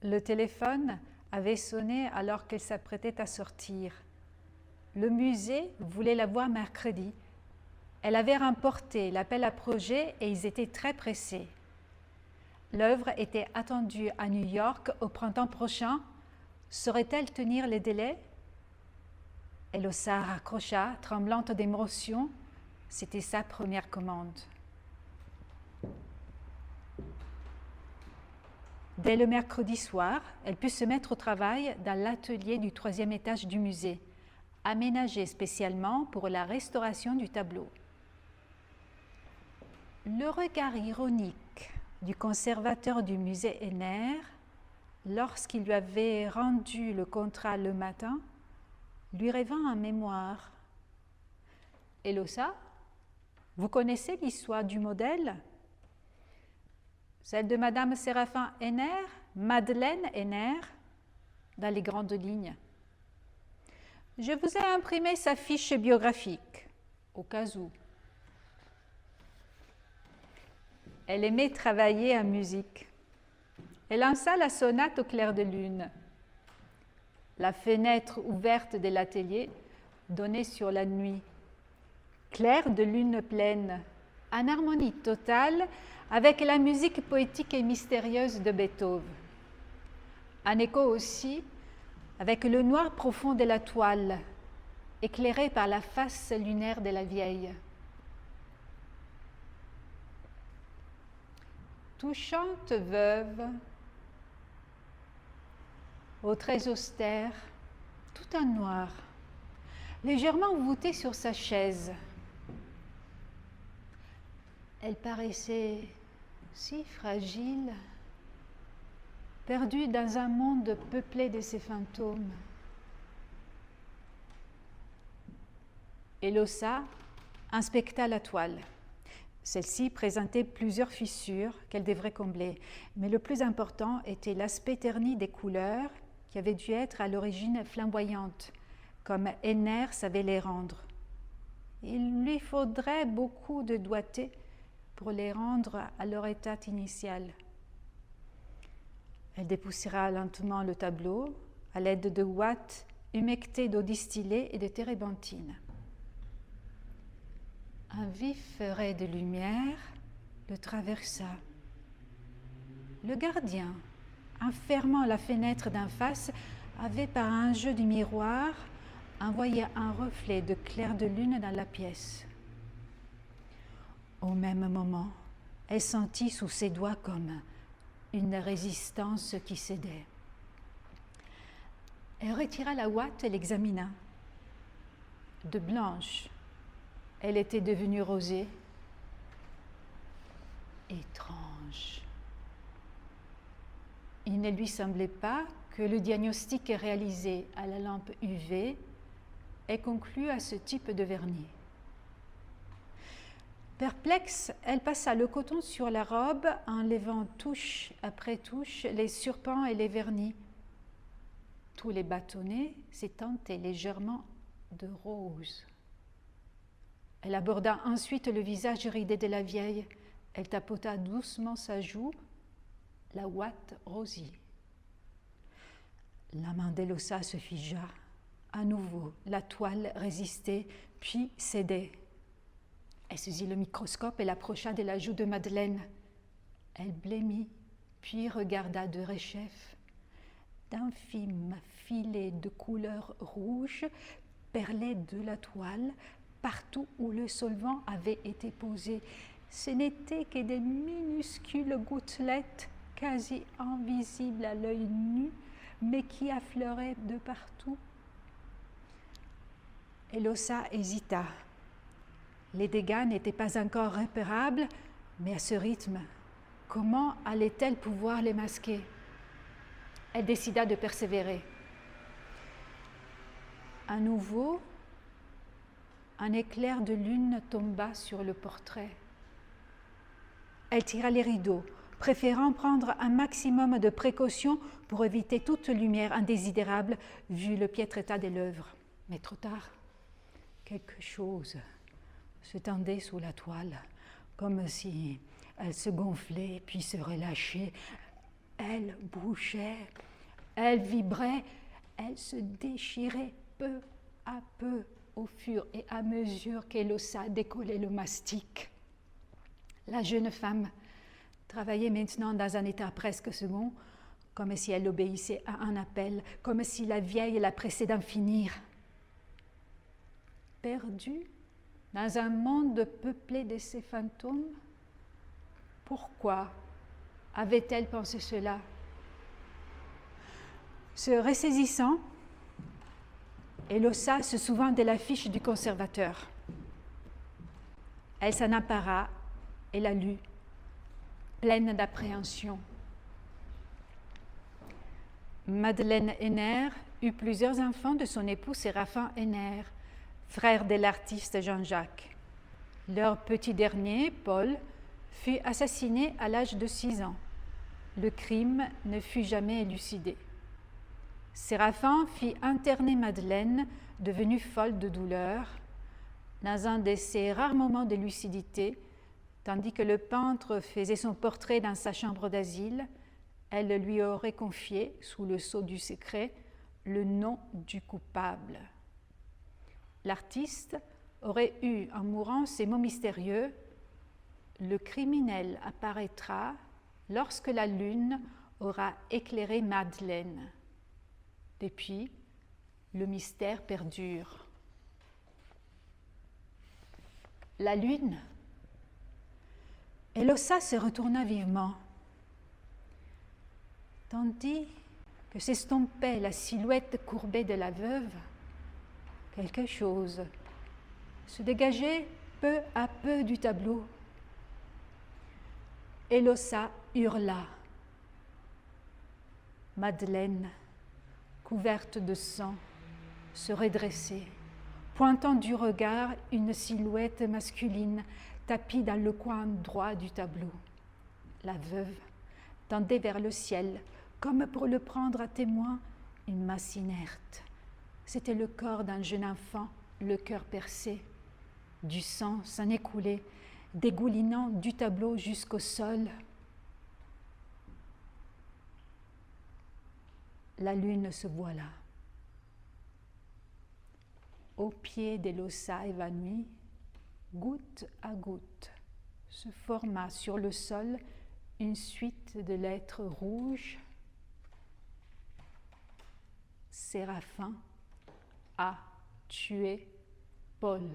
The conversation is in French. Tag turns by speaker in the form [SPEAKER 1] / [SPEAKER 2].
[SPEAKER 1] Le téléphone avait sonné alors qu'elle s'apprêtait à sortir. Le musée voulait la voir mercredi. Elle avait remporté l'appel à projet et ils étaient très pressés. L'œuvre était attendue à New York au printemps prochain. Saurait-elle tenir les délais? Elosa raccrocha, tremblante d'émotion. C'était sa première commande. Dès le mercredi soir, elle put se mettre au travail dans l'atelier du 3e étage du musée, aménagé spécialement pour la restauration du tableau. Le regard ironique du conservateur du musée Henner, lorsqu'il lui avait rendu le contrat le matin, lui revint en mémoire. « Elosa, vous connaissez l'histoire du modèle ? Celle de Madame Séraphin Henner, Madeleine Henner, dans les grandes lignes. Je vous ai imprimé sa fiche biographique, au cas où. Elle aimait travailler en musique. Elle lança la sonate au clair de lune. La fenêtre ouverte de l'atelier donnait sur la nuit. Clair de lune pleine, en harmonie totale avec la musique poétique et mystérieuse de Beethoven. En écho aussi avec le noir profond de la toile, éclairé par la face lunaire de la vieille. Touchante veuve, aux traits austères, tout en noir, légèrement voûtée sur sa chaise. Elle paraissait si fragile, perdue dans un monde peuplé de ses fantômes. Elosa inspecta la toile. Celle-ci présentait plusieurs fissures qu'elle devrait combler, mais le plus important était l'aspect terni des couleurs qui avaient dû être à l'origine flamboyantes, comme Henner savait les rendre. Il lui faudrait beaucoup de doigté pour les rendre à leur état initial. Elle dépoussiéra lentement le tableau à l'aide de ouates humectées d'eau distillée et de térébenthine. Un vif ray de lumière le traversa. Le gardien, en fermant la fenêtre d'en face, avait par un jeu du miroir envoyé un reflet de clair de lune dans la pièce. Au même moment, elle sentit sous ses doigts comme une résistance qui cédait. Elle retira la ouate et l'examina. De blanche, elle était devenue rosée. Étrange. Il ne lui semblait pas que le diagnostic réalisé à la lampe UV ait conclu à ce type de vernis. Perplexe, elle passa le coton sur la robe, enlevant touche après touche les surpans et les vernis. Tous les bâtonnets s'éteintaient légèrement de rose. Elle aborda ensuite le visage ridé de la vieille. Elle tapota doucement sa joue, la ouate rosit. La main d'Elosa se figea. À nouveau, la toile résistait, puis cédait. Elle saisit le microscope et l'approcha de la joue de Madeleine. Elle blêmit, puis regarda de rechef. D'infimes filets de couleur rouge perlaient de la toile partout où le solvant avait été posé. Ce n'étaient que des minuscules gouttelettes quasi invisibles à l'œil nu, mais qui affleuraient de partout. Elosa hésita. Les dégâts n'étaient pas encore réparables, mais à ce rythme, comment allait-elle pouvoir les masquer? Elle décida de persévérer. À nouveau, un éclair de lune tomba sur le portrait. Elle tira les rideaux, préférant prendre un maximum de précautions pour éviter toute lumière indésirable vu le piètre état de l'œuvre. Mais trop tard, quelque chose se tendait sous la toile, comme si elle se gonflait puis se relâchait. Elle bougeait, elle vibrait, elle se déchirait peu à peu au fur et à mesure qu'Elosa décollait le mastic. La jeune femme travaillait maintenant dans un état presque second, comme si elle obéissait à un appel, comme si la vieille la pressait d'en finir. Perdue dans un monde peuplé de ces fantômes, pourquoi avait-elle pensé cela? Se ressaisissant, Elosa se souvint de l'affiche du conservateur. Elle s'en empara et la lut, pleine d'appréhension. Madeleine Henner eut plusieurs enfants de son époux Séraphin Henner, frère de l'artiste Jean-Jacques. Leur petit dernier, Paul, fut assassiné à l'âge de 6 ans. Le crime ne fut jamais élucidé. Séraphin fit interner Madeleine, devenue folle de douleur, dans un de ses rares moments de lucidité, tandis que le peintre faisait son portrait dans sa chambre d'asile. Elle lui aurait confié, sous le sceau du secret, le nom du coupable. L'artiste aurait eu, en mourant, ces mots mystérieux: « Le criminel apparaîtra lorsque la lune aura éclairé Madeleine. » Depuis, le mystère perdure. La lune. Elosa se retourna vivement. Tandis que s'estompait la silhouette courbée de la veuve, quelque chose se dégageait peu à peu du tableau. Elosa hurla. Madeleine, couverte de sang, se redressait, pointant du regard une silhouette masculine tapie dans le coin droit du tableau. La veuve tendait vers le ciel, comme pour le prendre à témoin, une masse inerte. C'était le corps d'un jeune enfant, le cœur percé. Du sang s'en écoulait, dégoulinant du tableau jusqu'au sol. La lune se voila. Au pied d'Elosa évanouie, goutte à goutte, se forma sur le sol une suite de lettres rouges. Séraphin a tué Paul.